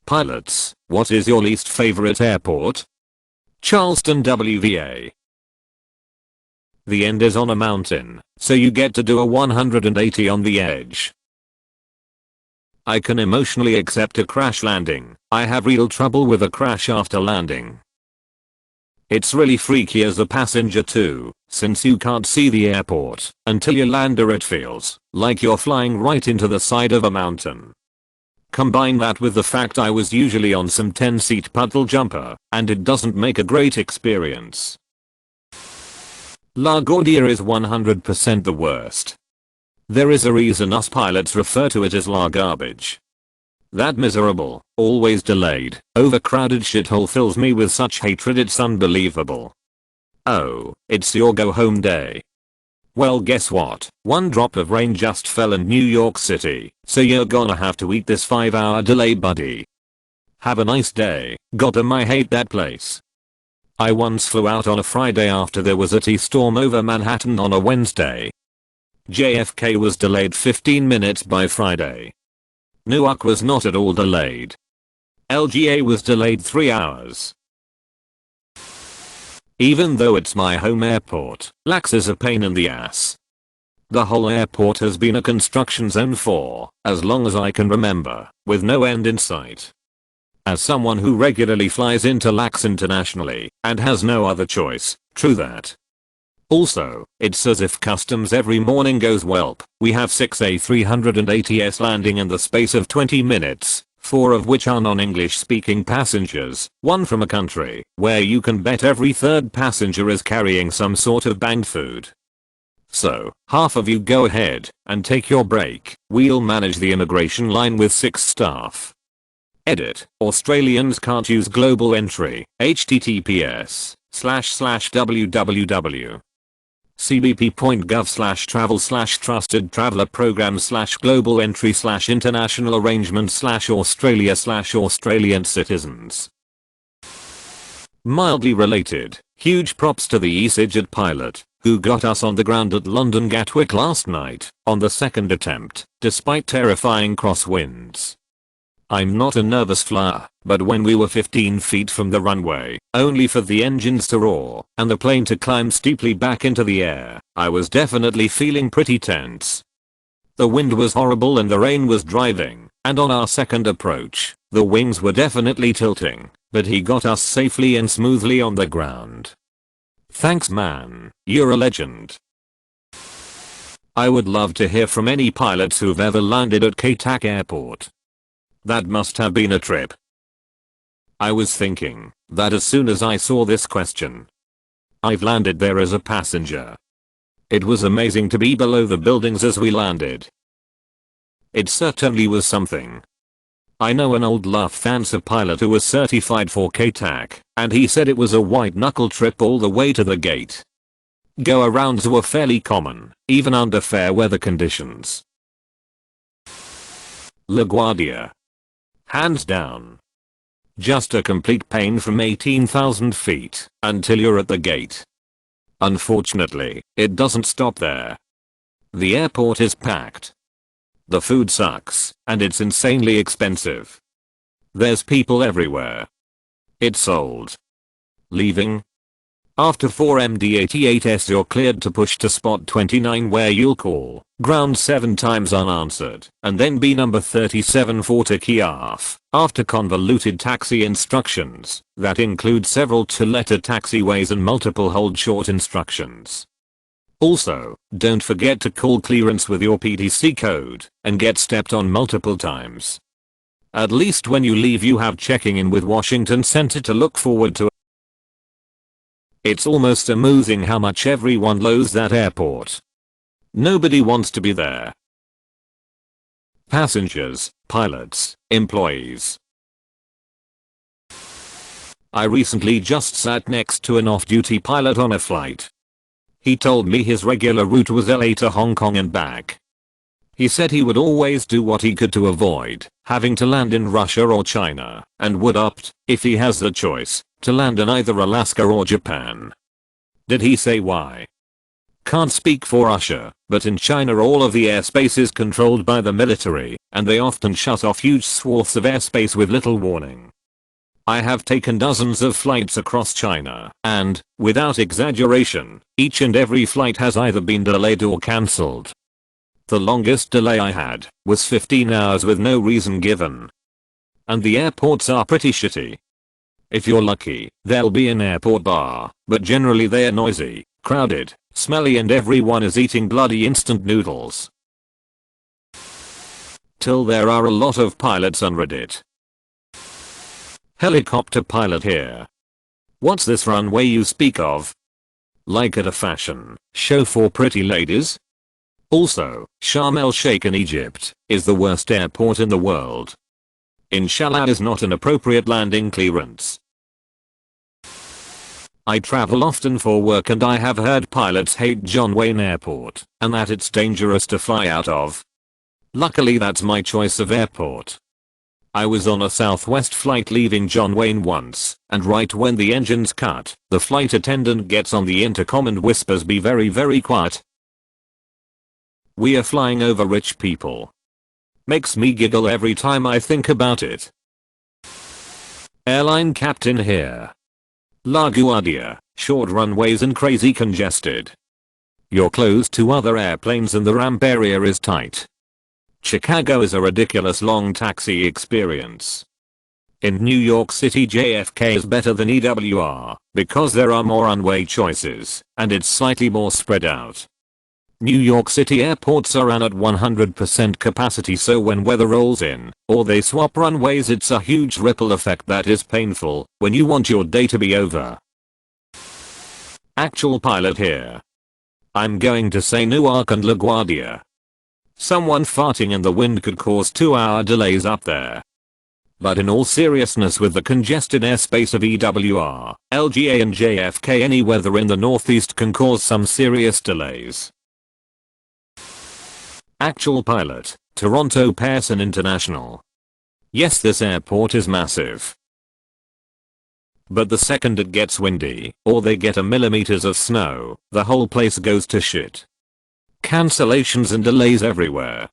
Pilots, what is your least favorite airport? Charleston, WVA. The end is on a mountain, so you get to do a 180 on the edge. I can emotionally accept a crash landing. I have real trouble with a crash after landing. It's really freaky as a passenger too, since you can't see the airport until you land or it feels like you're flying right into the side of a mountain. Combine that with the fact I was usually on some 10-seat puddle jumper, and it doesn't make a great experience. LaGuardia is 100% the worst. There is a reason us pilots refer to it as La Garbage. That miserable, always delayed, overcrowded shithole fills me with such hatred it's unbelievable. Oh, it's your go home day. Well, guess what? One drop of rain just fell in New York City, so you're gonna have to eat this 5-hour delay, buddy. Have a nice day. Goddamn, I hate that place. I once flew out on a Friday after there was a T-storm over Manhattan on a Wednesday. JFK was delayed 15 minutes by Friday. Newark was not at all delayed. LGA was delayed 3 hours. Even though it's my home airport, LAX is a pain in the ass. The whole airport has been a construction zone for as long as I can remember, with no end in sight. As someone who regularly flies into LAX internationally and has no other choice, true that. Also, it's as if customs every morning goes, welp, we have 6 A380s landing in the space of 20 minutes. 4 of which are non-English speaking passengers, 1 from a country where you can bet every third passenger is carrying some sort of banned food. So, half of you go ahead and take your break, we'll manage the immigration line with 6 staff. Edit, Australians can't use global entry, https://www. cbp.gov/travel/trusted traveler program/global entry/international arrangement/Australia/Australian citizens. Mildly related, huge props to the EasyJet pilot who got us on the ground at London Gatwick last night on the second attempt, despite terrifying crosswinds. I'm not a nervous flyer, but when we were 15 feet from the runway, only for the engines to roar and the plane to climb steeply back into the air, I was definitely feeling pretty tense. The wind was horrible and the rain was driving, and on our second approach, the wings were definitely tilting, but he got us safely and smoothly on the ground. Thanks man, you're a legend. I would love to hear from any pilots who've ever landed at K-Tak Airport. That must have been a trip. I was thinking that as soon as I saw this question. I've landed there as a passenger. It was amazing to be below the buildings as we landed. It certainly was something. I know an old Lufthansa pilot who was certified for K-Tak, and he said it was a white-knuckle trip all the way to the gate. Go-arounds were fairly common, even under fair weather conditions. LaGuardia. Hands down. Just a complete pain from 18,000 feet until you're at the gate. Unfortunately, it doesn't stop there. The airport is packed. The food sucks, and it's insanely expensive. There's people everywhere. It's sold. Leaving? After 4 MD-88s you're cleared to push to spot 29 where you'll call ground 7 times unanswered and then be number 37 for to Kiev after convoluted taxi instructions that include several 2-letter taxiways and multiple hold short instructions. Also, don't forget to call clearance with your PTC code and get stepped on multiple times. At least when you leave you have checking in with Washington Center to look forward to. It's almost amusing how much everyone loathes that airport. Nobody wants to be there. Passengers, pilots, employees. I recently just sat next to an off-duty pilot on a flight. He told me his regular route was LA to Hong Kong and back. He said he would always do what he could to avoid having to land in Russia or China and would opt, if he has the choice, to land in either Alaska or Japan. Did he say why? Can't speak for Russia, but in China all of the airspace is controlled by the military, and they often shut off huge swaths of airspace with little warning. I have taken dozens of flights across China, and, without exaggeration, each and every flight has either been delayed or cancelled. The longest delay I had was 15 hours with no reason given. And the airports are pretty shitty. If you're lucky, there'll be an airport bar, but generally they're noisy, crowded, smelly, and everyone is eating bloody instant noodles. Till there are a lot of pilots on Reddit. Helicopter pilot here. What's this runway you speak of? Like at a fashion show for pretty ladies? Also, Sharm el-Sheikh in Egypt is the worst airport in the world. Inshallah is not an appropriate landing clearance. I travel often for work and I have heard pilots hate John Wayne Airport and that it's dangerous to fly out of. Luckily that's my choice of airport. I was on a Southwest flight leaving John Wayne once, and right when the engines cut, the flight attendant gets on the intercom and whispers, "Be very, very quiet. We are flying over rich people." Makes me giggle every time I think about it. Airline captain here. LaGuardia, short runways and crazy congested. You're close to other airplanes and the ramp area is tight. Chicago is a ridiculous long taxi experience. In New York City JFK is better than EWR because there are more runway choices and it's slightly more spread out. New York City airports are run at 100% capacity, so when weather rolls in or they swap runways it's a huge ripple effect that is painful when you want your day to be over. Actual pilot here. I'm going to say Newark and LaGuardia. Someone farting in the wind could cause 2-hour delays up there. But in all seriousness, with the congested airspace of EWR, LGA and JFK, any weather in the northeast can cause some serious delays. Actual pilot, Toronto Pearson International. Yes, this airport is massive. But the second it gets windy, or they get a millimeters of snow, the whole place goes to shit. Cancellations and delays everywhere.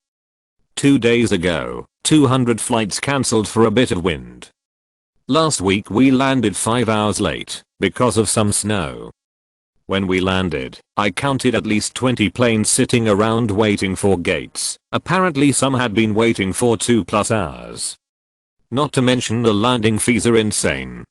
2 days ago, 200 flights cancelled for a bit of wind. Last week we landed 5 hours late because of some snow. When we landed, I counted at least 20 planes sitting around waiting for gates. Apparently some had been waiting for 2+ hours. Not to mention the landing fees are insane.